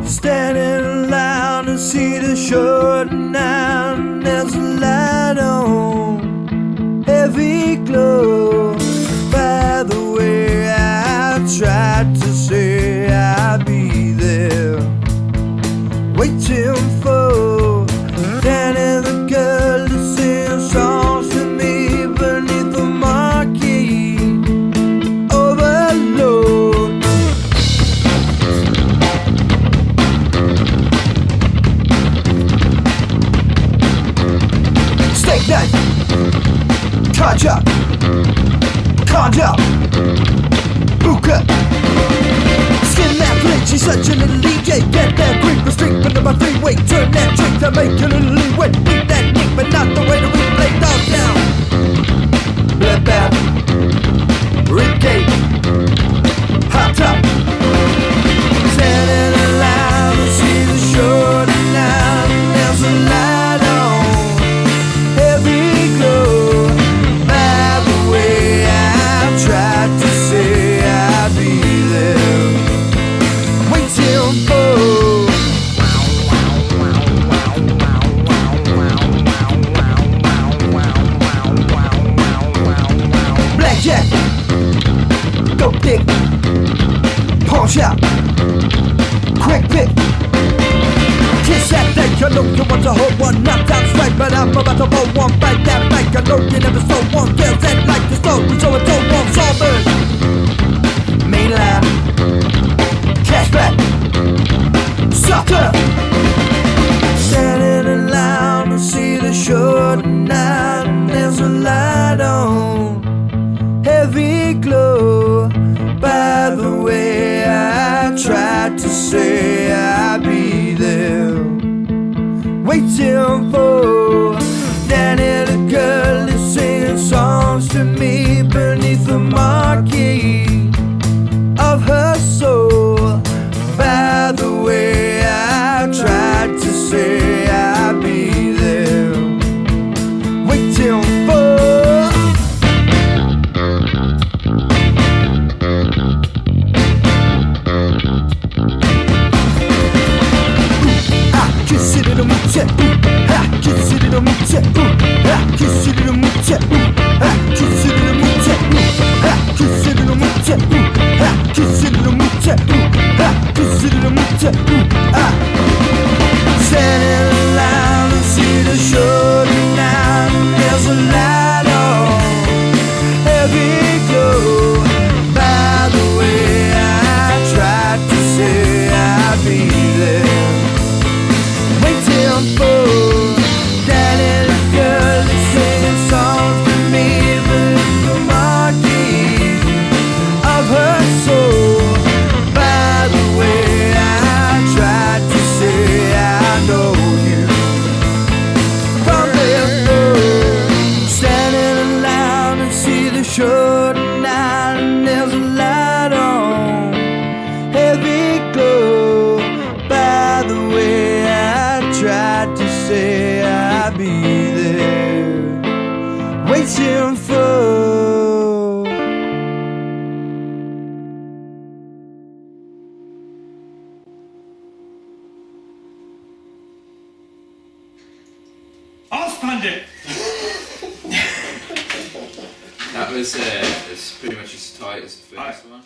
Standing around and see the shore now, and there's a light on, heavy glow. By the way, I tried to say I'd be there, waiting for Danny the girl to sing songs to me beneath the marquee overload. Steak knife, conjure, conjure, hookah. Skin that flint, she's such a little DJ. Get that creeper streak under my freeway. Turn that trick to make a little leeway. Beat that nick, but not the way to replay. Dog down, bloodbath, ribcage, hot top. Standing alive to see the shore tonight. There's a light on, heavy glow. By the way, I tried to say I'd be there, waiting for blackjack, dope dick, pawn shop, quick pick. Kiss that thing, I know you want to hold one, knock down straight, but I'm about to roll one, bite that bank. I know you never sold one, girls that like the story, so I don't want Salford. Mainline, cashback, sucker. Standing in line to see the shore tonight, and there's a light on, heavy glow. By the way, I tried to say I'd be there, waiting for Danny the girl is singing songs to me beneath the marquee of her soul. By the way, I tried to say I'd be there, waiting for Consider the mucha, consider the mucha, consider the mucha, consider the mucha, consider the mucha, consider the mucha, consider the mucha. Standing around and see the shore tonight. There's a light on, heavy glow. By the way, I tried to say I'd be there, waiting for Danny the girl is singing songs to me beneath the marquee of her soul. By the way, I tried to say I know you from before. Standing around and see the shore tonight, and there's a light on, heavy glow. By the way, I tried to say I'd be there, waiting for Auspandit! That was it's pretty much as tight as the first one.